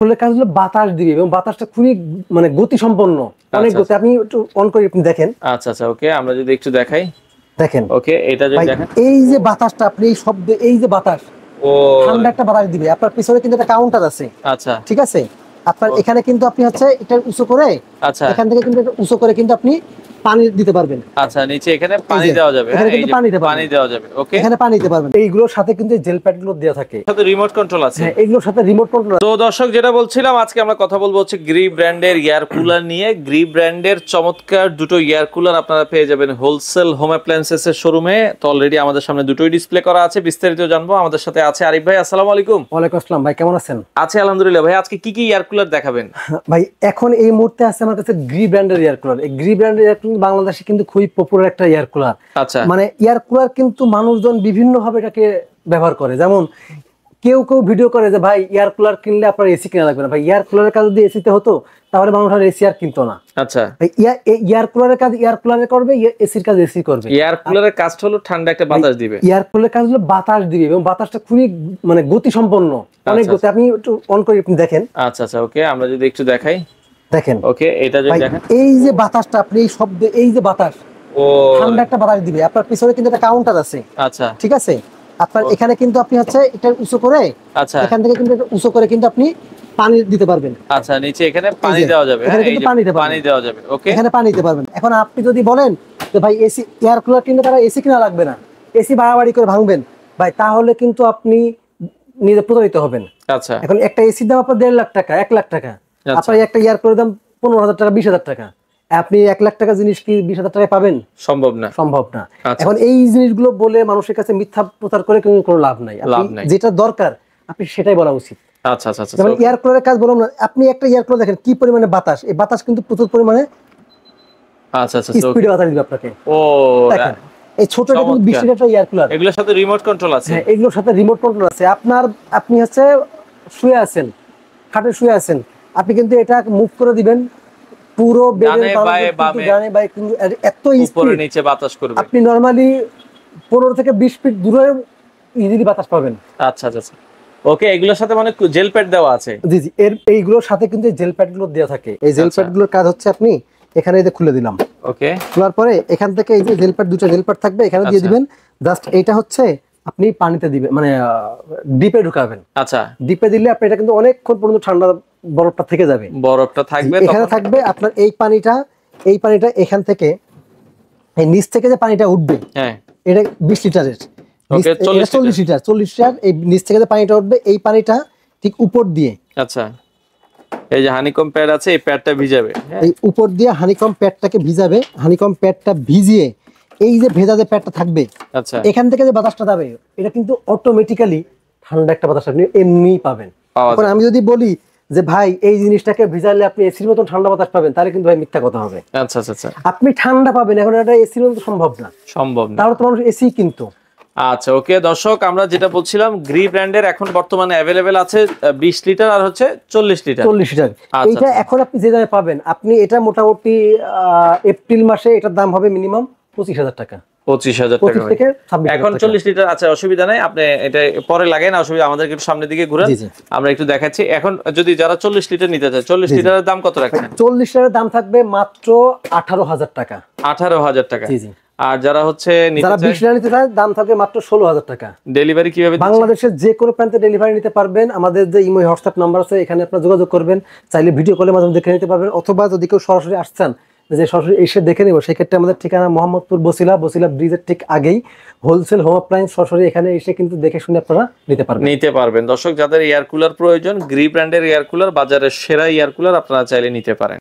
ফুলের কাজ হলো বাতাস দিবে এবং বাতাসটা খুবই মানে গতি সম্পন্ন, অনেক গতি। আপনি একটু অন করে আপনি দেখেন। আচ্ছা আচ্ছা, ওকে, আমরা যদি একটু দেখাই, দেখেন, ওকে, এটা যদি দেখেন, এই যে বাতাসটা, আপনি এই শব্দে, এই যে বাতাস, ও ঠান্ডা একটা বাতাস দিবে। আপনার পিছনে কিন্তু একটা কাউন্টার আছে, আচ্ছা, ঠিক আছে? আপনার এখানে কিন্তু আপনি হচ্ছে এটা উঁচু করে, আচ্ছা, এখান থেকে কিন্তু উঁচু করে কিন্তু আপনি পানি দিতে পারবেন। আচ্ছা, নিচে এখানে পানি দেওয়া যাবে, এখানে কিন্তু পানি দেওয়া যাবে, ওকে, এখানে পানি দিতে পারবেন। এইগুলোর সাথে কিন্তু জেল প্যাড গুলো দেওয়া থাকে, সাথে রিমোট কন্ট্রোল আছে। হ্যাঁ, এগুলোর সাথে রিমোট কন্ট্রোল। তো দর্শক, যেটা বলছিলাম, আজকে আমরা কথা বলবো হচ্ছে গ্রি ব্র্যান্ডের এয়ার কুলার নিয়ে। গ্রি ব্র্যান্ডের চমৎকার দুটো এয়ার কুলার আপনারা পেয়ে যাবেন হোলসেল হোম অ্যাপ্লায়েন্সেস এর শোরুমে। তো অলরেডি আমাদের সামনে দুটোই ডিসপ্লে করা আছে, বিস্তারিত জানবো। আমাদের সাথে আছে আরিফ ভাই। আসসালামু আলাইকুম। ওয়ালাইকুম আসসালাম ভাই, কেমন আছেন? আছে আলহামদুলিল্লাহ। ভাই, আজকে কি কি এয়ার কুলার দেখাবেন? ভাই, এখন এই মুহূর্তে আছে আমার কাছে গ্রি ব্র্যান্ডের এয়ার কুলার। এই গ্রি ব্র্যান্ডের এয়ার কুলার বাংলাদেশে কিন্তু খুবই পপুলার একটা এয়ার কুলার। আচ্ছা, মানে এয়ার কুলার কিন্তু মানুষজন বিভিন্ন ভাবে এটাকে ব্যবহার করে। যেমন কেউ কেউ ভিডিও করে যে ভাই এয়ার কুলার কিনলে আপনার এসি কিনা লাগবে না। ভাই, এয়ার কুলারের কাজ যদি এসিতে হতো তাহলে মানুষ আর এসি আর কিনতো না। আচ্ছা, এয়ার কুলারের কাজ এয়ার কুলারে করবে, এসির কাজ এসি করবে। এয়ার কুলারের কাজটা হলো ঠান্ডা একটা বাতাস দিবে। এয়ার কুলারের কাজ হলো বাতাস দিবে এবং বাতাসটা খুবই মানে গতি সম্পন্ন, অনেক গতি। আপনি একটু অন করে আপনি দেখেন। আচ্ছা আচ্ছা, ওকে, আমরা যদি একটু দেখাই, দেখেন, ওকে, এটা যদি দেখেন, এই যে বাতাসটা, আপনি এই শব্দে, এই যে বাতাস, ও ঠান্ডা একটা বাতাস দিবে। আপনার পিছনে কিন্তু একটা কাউন্টার আছে, আচ্ছা, ঠিক আছে? আপনার এখানে কিন্তু আপনি হচ্ছে এটা উঁচু করে, আচ্ছা, এখান থেকে কিন্তু উঁচু করে কিন্তু আপনি পানি দিতে পারবেন। আচ্ছা, নিচে এখানে পানি দেওয়া যাবে, এখানে কিন্তু পানি দেওয়া যাবে, ওকে, এখানে পানি দিতে পারবেন। এখন আপনি যদি বলেন যে ভাই এসি এয়ার কুলার কিনলে তারা এসি কিনা লাগবে না, এসি বাড়াবাড়ি করে ভাঙবেন, ভাই, তাহলে কিন্তু আপনি নিজে প্রতারিত হবেন। আচ্ছা, এখন একটা এসির দাম আপনার 1.5 লাখ টাকা, 1 লাখ টাকা। আপনার একটা এয়ার কুলারের দাম 15,000 টাকা, 20,000 টাকা। আপনি 1 লাখ টাকা জিনিস কি 20,000 টাকায় পাবেন? সম্ভব না, সম্ভব না। এখন এই জিনিসগুলো বলে মানুষের কাছে মিথ্যা প্রচার করে কোনো লাভ নাই। যেটা দরকার আপনি সেটাই বলা উচিত। আচ্ছা আচ্ছা, যেমন এয়ার কুলারের কাজ বললাম না, আপনি একটা এয়ার কুলার দেখেন কি পরিমাণে বাতাস, এই বাতাস কিন্তু প্রচুর পরিমাণে আচ্ছা আচ্ছা স্পিডে বাতাস দিবে আপনাকে। ও দেখেন, এই ছোট একটা কিন্তু 20 লিটার এয়ার কুলার, এগুলোর সাথে রিমোট কন্ট্রোল আছে। হ্যাঁ, এগুলোর সাথে রিমোট কন্ট্রোল আছে। আপনি হচ্ছে শুয়ে আছেন, খাটে শুয়ে আছেন, আপনি কিন্তু এটা মুভ করে দিবেন, পুরো বেডের ডানে বামে কিন্তু এত উপরে নিচে বাতাস করবে। আপনি নরমালি 15 থেকে 20 ফিট দূরে ইজিলি বাতাস পাবেন। আচ্ছা আচ্ছা, ওকে, এগুলোর সাথে মানে জেল প্যাড দেওয়া আছে। জি জি, এইগুলোর সাথে কিন্তু জেল প্যাড গুলো দেওয়া থাকে। এই জেল প্যাড গুলোর কাজ হচ্ছে আপনি এখানে এই যে খুলে দিলাম, ওকে, খোলার পরে এখান থেকে এই যে জেল প্যাড, দুটো জেল প্যাড থাকবে, এখানে দিয়ে দিবেন। জাস্ট এইটা হচ্ছে আপনি পানিতে দিবেন, মানে ডিপে ঢুকাবেন। আচ্ছা, ডিপে দিলে আপনি এটা কিন্তু অনেকক্ষণ পর্যন্ত ঠান্ডা বরফটা থেকে যাবে, বরফটা থাকবে এখানে থাকবে। আপনার এই পানিটা এখান থেকে, এই নিচ থেকে যে পানিটা উঠবে, হ্যাঁ, এটা 20 লিটারের, ওকে, 40 লিটার। এই নিচ থেকে যে পানিটা উঠবে, এই পানিটা ঠিক উপর দিয়ে, আচ্ছা, এই যে হানিকম প্যাড আছে, এই প্যাডটা ভিজাবে, এই উপর দিয়ে হানিকম প্যাডটাকে ভিজাবে। হানিকম প্যাডটা ভিজিয়ে এই যে ভেজা যে প্যাডটা থাকবে, আচ্ছা, এখান থেকে যে বাতাসটা যাবে, এটা কিন্তু অটোমেটিক্যালি ঠান্ডা একটা বাতাস আপনি এমনিই পাবেন। এখন আমি যদি বলি যে ভাই এই জিনিসটাকে ভিজালে আপনি এসির মতো ঠান্ডা বাতাস পাবেন, তাহলে কিন্তু ভাই মিথ্যা কথা হবে। আচ্ছা আচ্ছা, আপনি ঠান্ডা পাবেন, এখন এটা এসির মতো সম্ভব না, তাহলে তো মানুষ এসি কিন্তু। আচ্ছা, ওকে দর্শক, আমরা যেটা বলছিলাম, গ্রি ব্র্যান্ডের এখন বর্তমানে অ্যাভেলেবেল আছে 20 লিটার আর হচ্ছে 40 লিটার। এটা এখন আপনি যে দামে পাবেন, আপনি এটা মোটামুটি এপ্রিল মাসে এটার দাম হবে মিনিমাম 25,000 টাকা। 25,000 টাকা এখন 40 লিটার। আচ্ছা, অসুবিধা নাই, আপনি এটা পরে লাগেন, অসুবিধা, আমাদেরকে একটু সামনের দিকে ঘুরান, আমরা একটু দেখাচ্ছি। এখন যদি যারা 40 লিটার নিতে চায়, 40 লিটারের দাম কত রাখছেন? 40 লিটারের দাম থাকবে মাত্র 18,000 টাকা। 18,000 টাকা। জি জি। আর যারা হচ্ছে যারা 20 লিটার নিতে চায়, দাম থাকবে মাত্র 16,000 টাকা। ডেলিভারি কিভাবে? বাংলাদেশের যে কোনো প্রান্তে ডেলিভারি নিতে পারবেন। আমাদের যে ইমো হোয়াটসঅ্যাপ নাম্বার আছে, এখানে আপনারা যোগাযোগ করবেন, চাইলে ভিডিও কলের মাধ্যমে দেখে নিতে পারবেন, অথবা যদি কেউ সরাসরি আসছেন যে সরাসরি এসে দেখে নেব, সেক্ষেত্রে আমাদের ঠিকানা মোহাম্মদপুর বসিলা ব্রিজের ঠিক আগেই হোলসেল হোম অ্যাপ্লায়েন্স, সরাসরি এখানে এসে কিন্তু দেখে শুনে আপনারা নিতে পারবেন। দর্শক, যাদের এয়ার কুলার প্রয়োজন, গ্রি ব্র্যান্ডের এয়ার কুলার বাজারের সেরা এয়ার কুলার, আপনারা চাইলে নিতে পারেন।